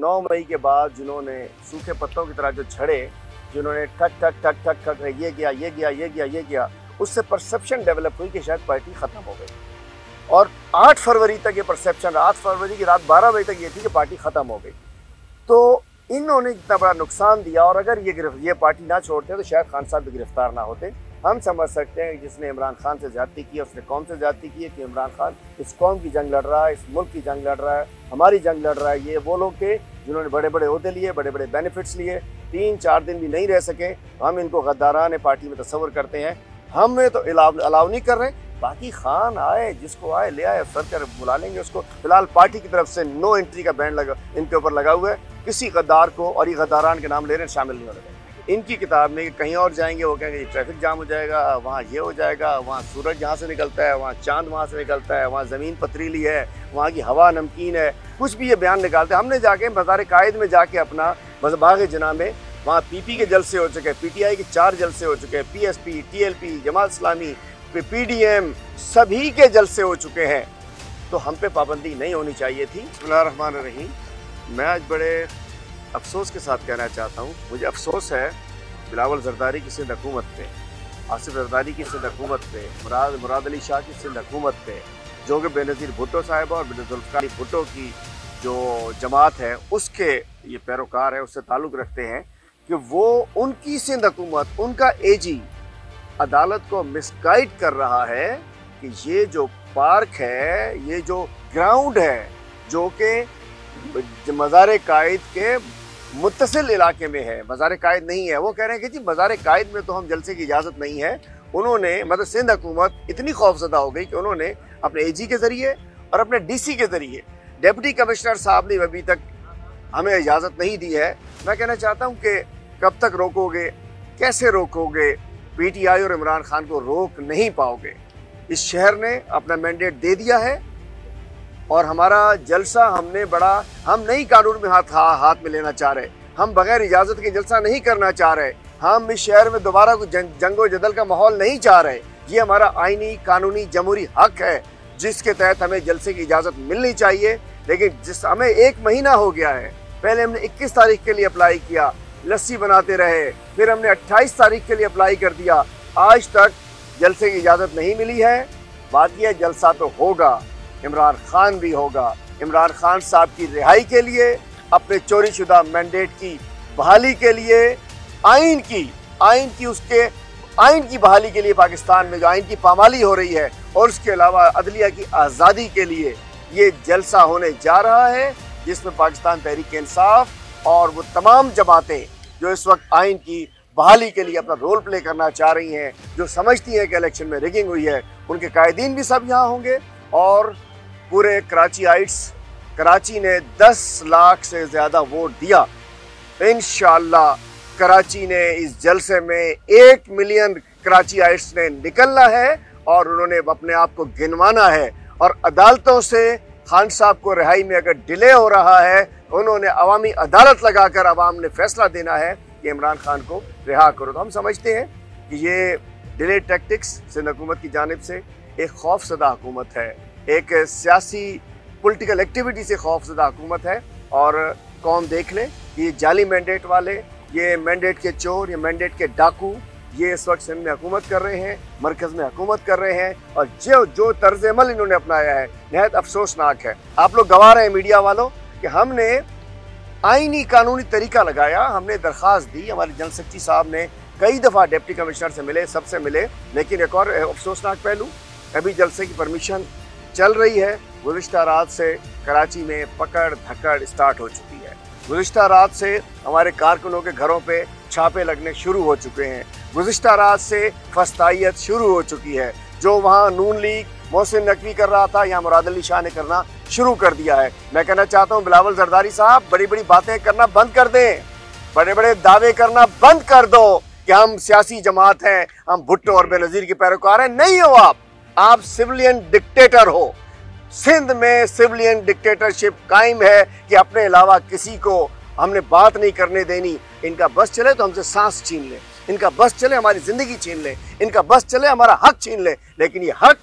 9 मई के बाद जिन्होंने सूखे पत्तों की तरह जो झड़े, जिन्होंने ठक ठक ठक ठक ठक ये गया ये गया ये गया ये गया, उससे परसेप्शन डेवलप हुई कि शायद पार्टी ख़त्म हो गई। और 8 फरवरी तक ये परसेप्शन, 8 फरवरी की रात 12 बजे तक ये थी कि पार्टी ख़त्म हो गई। तो इन्होंने इतना बड़ा नुकसान दिया, और अगर ये पार्टी ना छोड़ते तो शायद खान साहब भी गिरफ्तार ना होते। हम समझ सकते हैं जिसने इमरान खान से ज़्यादती की उसने कौम से ज़्यादती की है, कि इमरान खान इस कौम की जंग लड़ रहा है, इस मुल्क की जंग लड़ रहा है, हमारी जंग लड़ रहा है। ये वो लोग थे जिन्होंने बड़े बड़े ओहदे लिए, बड़े बड़े बेनिफिट्स लिए, 3-4 दिन भी नहीं रह सके। हम इनको गद्दारान पार्टी में तस्वर करते हैं। हमें तो अलाउ नहीं कर रहे। बाकी खान आए, जिसको आए ले आए, सर कर बुला लेंगे उसको। फिलहाल पार्टी की तरफ से नो एंट्री का बैन इनके ऊपर लगा हुआ है। किसी गद्दार को, और ये गद्दारान के नाम ले रहे हैं, शामिल नहीं होने। इनकी किताब में कहीं और जाएंगे, वो कहेंगे ट्रैफिक जाम हो जाएगा, वहाँ ये हो जाएगा, वहाँ सूरज यहाँ से निकलता है, वहाँ चांद वहाँ से निकलता है, वहाँ ज़मीन पथरीली है, वहाँ की हवा नमकीन है, कुछ भी ये बयान निकालते हैं। हमने जाके मज़ार कायद में जाके अपना बाग़ जना में, वहाँ पीपी के जलसे हो चुके हैं, पीटीआई के 4 जलसे हो चुके हैं, PSP, TLP, Jamaat Islami, PDM, सभी के जलसे हो चुके हैं। तो हम पे पाबंदी नहीं होनी चाहिए थी। बिस्मिल्लाहिर्रहमानिर्रहीम। मैं आज बड़े अफसोस के साथ कहना चाहता हूँ, मुझे अफसोस है बिलावल जरदारी की सिंध हुकूमत पे, आसिफ जरदारी की सिंध हुकूमत पे, मुराद अली शाह की सिंध हुकूमत पे, जो कि बेनज़ीर भुट्टो साहिबा और जुल्फ़िकार भुट्टो की जो जमात है उसके ये पैरोकार है, उससे ताल्लुक़ रखते हैं, कि वो उनकी सिंध हुकूमत, उनका एजी अदालत को मिसगाइड कर रहा है कि ये जो पार्क है, ये जो ग्राउंड है, जो कि मज़ार कायद के मुत्तसिल इलाके में है, मज़ार कायद नहीं है। वो कह रहे हैं कि जी मज़ार कायद में तो हम जलसे की इजाज़त नहीं है। उन्होंने, मतलब सिंध हुकूमत इतनी खौफज़दा हो गई कि उन्होंने अपने एजी के ज़रिए और अपने डीसी के ज़रिए, डिप्टी कमिश्नर साहब ने अभी तक हमें इजाज़त नहीं दी है। मैं कहना चाहता हूँ कि कब तक रोकोगे, कैसे रोकोगे? पीटीआई और इमरान खान को रोक नहीं पाओगे। इस शहर ने अपना मैंडेट दे दिया है, और हमारा जलसा हम नहीं कानून में हाथ में लेना चाह रहे, हम बगैर इजाज़त के जलसा नहीं करना चाह रहे, हम इस शहर में दोबारा कोई जंगो जदल का माहौल नहीं चाह रहे। ये हमारा आईनी, कानूनी, जमहूरी हक है, जिसके तहत हमें जलसे की इजाज़त मिलनी चाहिए। लेकिन हमें 1 महीना हो गया है, पहले हमने 21 तारीख के लिए अप्लाई किया, लस्सी बनाते रहे, फिर हमने 28 तारीख के लिए अप्लाई कर दिया, आज तक जलसे की इजाज़त नहीं मिली है। बात यह है, जलसा तो होगा, इमरान खान भी होगा। इमरान खान साहब की रिहाई के लिए, अपने चोरी शुदा मैंडेट की बहाली के लिए, आइन की बहाली के लिए, पाकिस्तान में जो आइन की पामाली हो रही है, और उसके अलावा अदलिया की आज़ादी के लिए ये जलसा होने जा रहा है, जिसमें पाकिस्तान तहरीक इंसाफ और वो तमाम जमातें जो इस वक्त आइन की बहाली के लिए अपना रोल प्ले करना चाह रही हैं, जो समझती हैं कि इलेक्शन में रिगिंग हुई है, उनके कायदीन भी सब यहाँ होंगे। और पूरे कराची ने 10 लाख से ज़्यादा वोट दिया। इंशाअल्लाह कराची ने इस जलसे में 1 मिलियन कराचीइट्स ने निकलना है, और उन्होंने अपने आप को गिनवाना है। और अदालतों से खान साहब को रिहाई में अगर डिले हो रहा है, उन्होंने अवामी अदालत लगाकर अवाम ने फैसला देना है कि इमरान खान को रिहा करो। तो हम समझते हैं कि ये डिले टैक्टिक्स सिंध हुकूमत की जानिब से एक खौफज़दा हुकूमत है, एक सियासी पॉलिटिकल एक्टिविटी से खौफज़दा हुकूमत है। और कौम देख ले, ये जाली मैंडेट वाले, ये मैंडेट के चोर, ये मैंडेट के डाकू, ये इस वक्त सिंध में हुकूमत कर रहे हैं, मरकज़ में हुकूमत कर रहे हैं। और जो तर्ज अमल इन्होंने अपनाया है, नहायत अफसोसनाक है। आप लोग गवाह रहे हैं मीडिया वालों कि हमने आईनी कानूनी तरीका लगाया, हमने दरख्वास्त दी, हमारे जनरल सेक्रेटरी साहब ने कई दफ़ा डिप्टी कमिश्नर से मिले, सबसे मिले। लेकिन एक और अफसोसनाक पहलू, अभी जलसे की परमिशन चल रही है। गुज़िश्ता रात से कराची में पकड़ धकड़ स्टार्ट हो चुकी है। गुज़िश्ता रात से हमारे कारकुनों के घरों पे छापे लगने शुरू हो चुके हैं। गुज़िश्ता रात से फस्तायत शुरू हो चुकी है। जो वहाँ नून लीग मोहसिन नकवी कर रहा था, यहाँ मुराद अली शाह ने करना शुरू कर दिया है। मैं कहना चाहता हूँ बिलावल जरदारी साहब, बड़ी बड़ी बातें करना बंद कर दें, बड़े बड़े दावे करना बंद कर दो कि हम सियासी जमात हैं, हम भुट्टो और बेनज़ीर के पैरोकार हैं। नहीं हो आप सिविलियन डिक्टेटर हो। सिंध में सिविलियन डिक्टेटरशिप कायम है कि अपने अलावा किसी को हमने बात नहीं करने देनी। इनका बस चले तो हमसे सांस छीन ले, इनका बस चले हमारी जिंदगी छीन ले, इनका बस चले हमारा हक छीन ले। लेकिन ये हक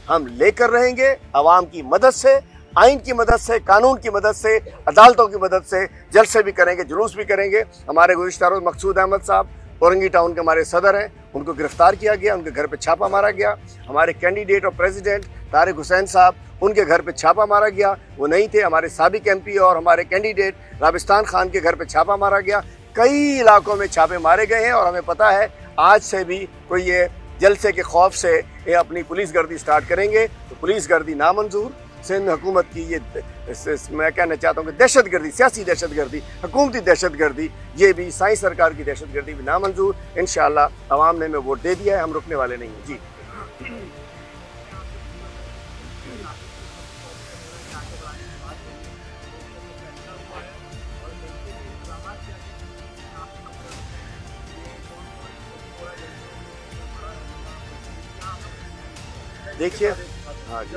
हम लेकर रहेंगे, आवाम की मदद से, आइन की मदद से, कानून की मदद से, अदालतों की मदद से जलसे भी करेंगे, जुलूस भी करेंगे। हमारे गुज़िश्ता रोज़ मकसूद अहमद साहब औरंगी टाउन के हमारे सदर हैं, उनको गिरफ्तार किया गया, उनके घर पे छापा मारा गया। हमारे कैंडिडेट और प्रेसिडेंट तारिक हुसैन साहब, उनके घर पे छापा मारा गया, वो नहीं थे। हमारे साबिक MP और हमारे कैंडिडेट राबिस्तान खान के घर पे छापा मारा गया। कई इलाकों में छापे मारे गए हैं और हमें पता है आज से भी कोई ये जलसे के खौफ से ये अपनी पुलिस गर्दी स्टार्ट करेंगे तो पुलिस गर्दी नामंजूर। सिंध हुकूमत की ये मैं कहना चाहता हूँ कि दहशतगर्दी, सियासी दहशतगर्दी, हुकूमती दहशतगर्दी, ये भी साईं सरकार की दहशतगर्दी भी नामंजूर। इंशाअल्लाह अवाम ने हमें वोट दे दिया है, हम रुकने वाले नहीं हैं। जी देखिए, हाँ जी,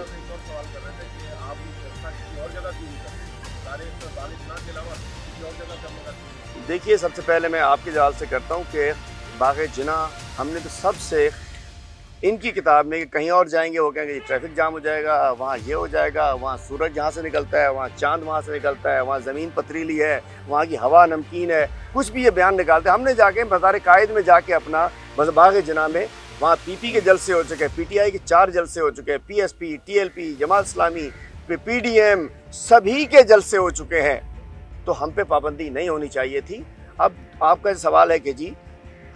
देखिए सबसे पहले मैं आपके जवाब से करता हूँ कि बाग़े जिना हमने तो सबसे इनकी किताब में कि कहीं और जाएंगे वो कहेंगे ट्रैफिक जाम हो जाएगा, वहाँ ये हो जाएगा, वहाँ सूरज जहाँ से निकलता है, वहाँ चांद वहाँ से निकलता है, वहाँ ज़मीन पथरीली है, वहाँ की हवा नमकीन है, कुछ भी ये बयान निकालते हैं। हमने जाके मज़ार कायद में जाके अपना बाग़े जिना में वहाँ PP के जलसे हो चुके हैं, PTI के 4 जलसे हो चुके हैं, PSP, TLP, Jamaat Islami, PDM सभी के जलसे हो चुके हैं। तो हम पे पाबंदी नहीं होनी चाहिए थी। अब आपका सवाल है कि जी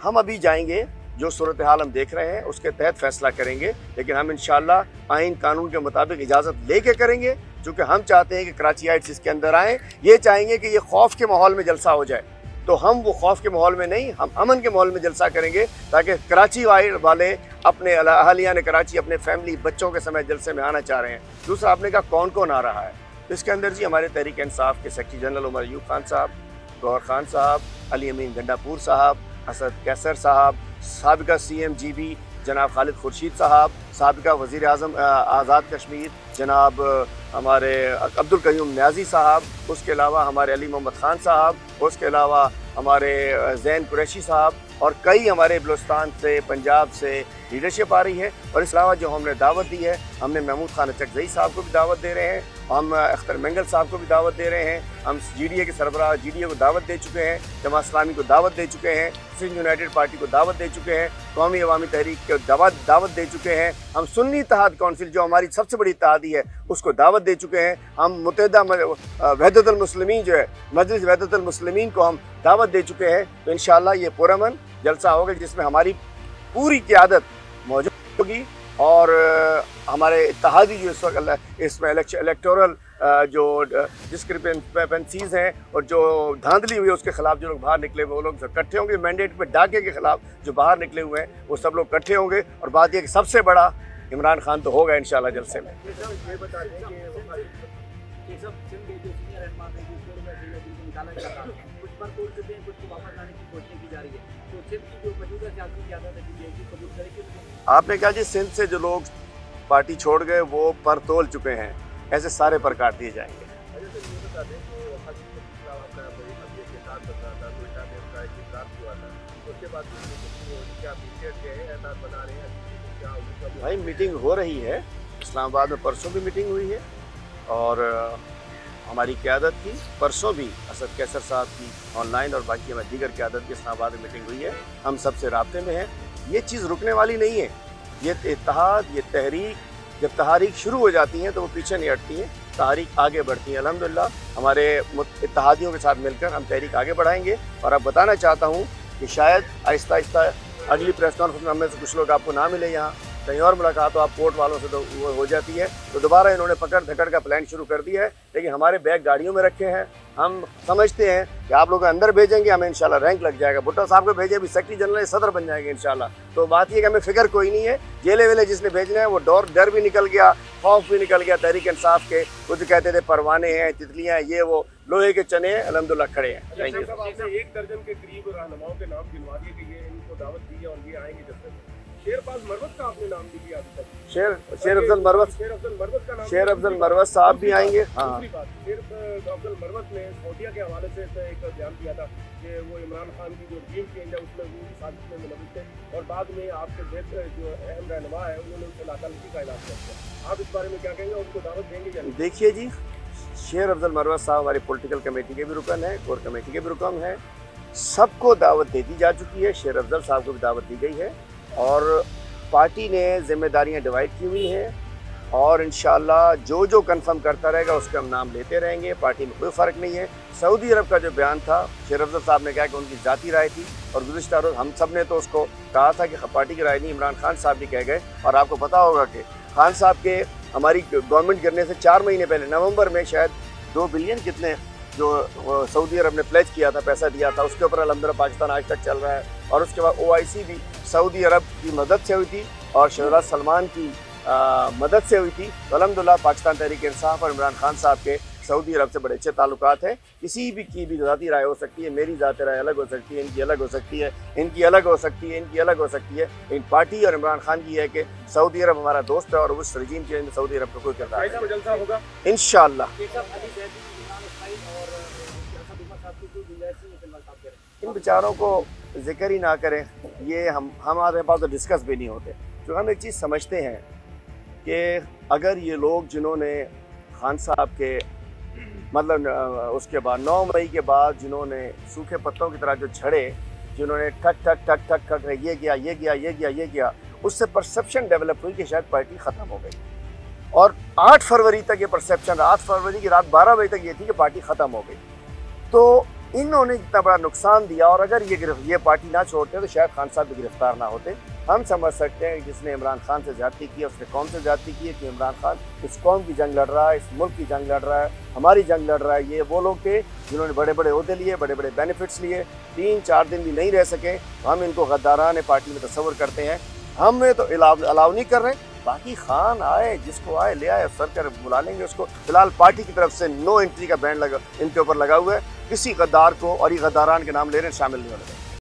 हम अभी जाएंगे, जो सूरत हाल हम देख रहे हैं उसके तहत फैसला करेंगे, लेकिन हम इंशाअल्लाह आइन कानून के मुताबिक इजाज़त लेके करेंगे, क्योंकि हम चाहते हैं कि कराचीइट्स इसके अंदर आएँ। ये चाहेंगे कि ये खौफ के माहौल में जलसा हो जाए, तो हम वो खौफ के माहौल में नहीं, हम अमन के माहौल में जलसा करेंगे, ताकि कराची वाले अपने अहलिया ने कराची अपने फैमिली बच्चों के समय जलसे में आना चाह रहे हैं। दूसरा आपने कहा कौन कौन आ रहा है, तो इसके अंदर जी हमारे तहरीक इंसाफ के सेक्रेटरी जनरल उमर अयूब खान साहब, गौहर खान साहब, अली अमीन गंडापुर साहब, असद कैसर साहब, साबिका CMGB जनाब खालिद खुर्शीद साहब, साबिका वज़ीर आज़म आज़ाद कश्मीर जनाब हमारे अब्दुल कयूम न्याजी साहब, उसके अलावा हमारे अली मोहम्मद खान साहब, उसके अलावा हमारे ज़ैन कुरैशी साहब, और कई हमारे बलूचिस्तान से, पंजाब से लीडरशिप आ रही है। और इसके अलावा जो हमने दावत दी है, हमने महमूद खान अचकज़ई साहब को भी दावत दे रहे हैं, हम अख्तर मंगल साहब को भी दावत दे रहे हैं, हम GDA के सरबराह GDA को दावत दे चुके हैं, जमात इस्लामी को दावत दे चुके हैं, सिंध यूनाइटेड पार्टी को दावत दे चुके हैं, कौमी अवामी तहरीक को दावत दे चुके हैं, हम सुन्नी इत्तेहाद कौंसिल जो हमारी सबसे बड़ी इत्तेहादी है उसको दावत दे चुके हैं, हम मुत्तहिदा वहदतुल मुस्लिमीन जो है मजलिस वहदतुल मुस्लिमीन को हम दावत दे चुके हैं। तो इंशाअल्लाह ये पुरअमन जलसा होगा जिसमें हमारी पूरी क़यादत मौजूद होगी, और हमारे इत्तेहादी जो इस वक्त इसमें इलेक्टोरल जो डिस्क्रिपेंसीज हैं और जो धांधली हुई है उसके खिलाफ जो लोग बाहर निकले हुए वो लोग इकट्ठे होंगे। मैंडेट पे डाके के खिलाफ जो बाहर निकले हुए हैं वो सब लोग इकट्ठे होंगे, और बात यह कि सबसे बड़ा इमरान खान तो होगा इंशाल्लाह जलसे में। आपने कहा जी सिंध से जो लोग पार्टी छोड़ गए वो पर तोल चुके हैं, ऐसे सारे पर काट दिए जाएंगे। भाई मीटिंग हो रही है, इस्लामाबाद में परसों भी मीटिंग हुई है, और हमारी क़यादत की परसों भी असद कैसर साहब की ऑनलाइन और बाकी हमारी दीगर क़यादत की इस्लामाबाद में मीटिंग हुई है। हम सबसे राब्ते में हैं। ये चीज़ रुकने वाली नहीं है। ये इत्तेहाद, ये तहरीक, जब तहरीक शुरू हो जाती हैं तो वो पीछे नहीं हटती हैं, तहरीक आगे बढ़ती है। अल्हम्दुलिल्लाह हमारे इत्तेहादियों के साथ मिलकर हम तहरीक आगे बढ़ाएंगे। और अब बताना चाहता हूँ कि शायद आहिस्ता आहिस्ता अगली प्रेस कॉन्फ्रेंस में हमें से कुछ लोग आपको ना मिले, यहाँ कहीं और मुलाकात हो आप कोर्ट वालों से तो वो हो जाती है, तो दोबारा इन्होंने पकड़ धकड़ का प्लान शुरू कर दिया है। लेकिन हमारे बैग गाड़ियों में रखे हैं, हम समझते हैं कि आप लोग अंदर भेजेंगे हमें इंशाल्लाह रैंक लग जाएगा। भुट्टो साहब को भेजे भी सेक्रेटरी जनरल सदर बन जाएंगे इंशाल्लाह। तो बात ये कि हमें फिक्र कोई नहीं है, जेले वेले जिसने भेजना है वो डर भी निकल गया, खौफ भी निकल गया तहरीक इंसाफ के। वो जो कहते थे परवाने हैं, तितलियाँ हैं, ये वो लोहे के चने हैं, अल्हम्दुलिल्लाह खड़े हैं। Thank you. 1 दर्जन के करीब रहनुमाओं के नाम गिनवा दिए कि ये इनको दावत दी है और ये आएंगे जब तक शेरबाज मरवत का आपने नाम नहीं लिया अभी तक। शेर अफजल मरवत का नाम, शेर अफजल मरवत साहब भी आएंगे। हाँ, दूसरी बात, शेर अफजल मरवत ने सऊदीया के हवाले से एक बयान दिया था कि वो इमरान खान की जो टीम चेंज है उसमें वो साजिश में मुलविस थे, और बाद में आपके जो अहम रहनुमा है उन्होंने उसे नाकालगी का ऐलान कर दिया। आप इस बारे में क्या कहेंगे, उनको दावत देंगे या नहीं? देखिए जी, शेर अफजल मरवत साहब हमारी पॉलिटिकल कमेटी के भी रुकन है, कोर कमेटी के भी रुकन है, सबको दावत दे दी जा चुकी है। शेर अफजल साहब को भी दावत दी गई है और पार्टी ने जिम्मेदारियां डिवाइड की हुई हैं और इंशाअल्लाह जो जो कंफर्म करता रहेगा उसके हम नाम लेते रहेंगे। पार्टी में कोई फ़र्क नहीं है। सऊदी अरब का जो बयान था, शेर अफजल साहब ने कहा कि उनकी ज़ाती राय थी और गुज़िश्ता रोज़ हम सब ने तो उसको कहा था कि पार्टी की राय नहीं, इमरान खान साहब भी कह गए। और आपको पता होगा कि खान साहब के हमारी गवर्नमेंट गिरने से 4 महीने पहले नवंबर में शायद 2 बिलियन कितने जो सऊदी अरब ने प्लेज किया था, पैसा दिया था, उसके ऊपर अल्हम्दुलिल्लाह पाकिस्तान आज तक चल रहा है। और उसके बाद OIC भी सऊदी अरब की मदद से हुई थी और शहजाद सलमान की मदद से हुई थी। तो अल्हम्दुलिल्लाह पाकिस्तान तहरीक इंसाफ और इमरान खान साहब के सऊदी अरब से बड़े अच्छे ताल्लुकात हैं। किसी भी की भी ज़ाती राय हो सकती है, मेरी ज़ाती राय अलग हो सकती है, इनकी अलग हो सकती है, इनकी अलग हो सकती है, इनकी अलग हो सकती है। इन पार्टी और इमरान खान की है कि सऊदी अरब हमारा दोस्त है और उस रजीम चेंज में सऊदी अरब का कोई किरदार नहीं। इंशाअल्लाह इन बेचारों को जिक्र ही ना करें, ये हमारे पास तो डिस्कस भी नहीं होते। जो हम एक चीज़ समझते हैं कि अगर ये लोग जिन्होंने खान साहब के मतलब उसके बाद 9 मई के बाद जिन्होंने सूखे पत्तों की तरह जो झड़े, जिन्होंने ठक ठक ठक ठक ठक ये किया ये किया ये किया ये किया, उससे परसेप्शन डेवलप हुई कि शायद पार्टी ख़त्म हो गई। और 8 फरवरी तक ये परसेप्शन, 8 फरवरी की रात 12 बजे तक ये थी कि पार्टी ख़त्म हो गई। तो इन्होंने इतना बड़ा नुकसान दिया और अगर ये पार्टी ना छोड़ते तो शायद खान साहब भी गिरफ्तार ना होते। हम समझ सकते हैं जिसने इमरान खान से ज़्यादती की उसने कौम से ज़्यादती की है कि इमरान खान इस कौम की जंग लड़ रहा है, इस मुल्क की जंग लड़ रहा है, हमारी जंग लड़ रहा है। ये वो लोग थे जिन्होंने बड़े बड़े ओहदे लिए, बड़े बड़े बेनिफिट्स लिए, 3-4 दिन भी नहीं रह सके। हम इनको गद्दारान पार्टी में तस्वर करते हैं, हमें तो अलाउ नहीं कर रहे। बाकी खान आए, जिसको आए ले आए, सर कर बुला लेंगे उसको। फिलहाल पार्टी की तरफ से नो एंट्री का बैन लगा इनके ऊपर लगा हुआ है। किसी गद्दार को और ये गद्दारान के नाम ले रहे शामिल नहीं होने देंगे।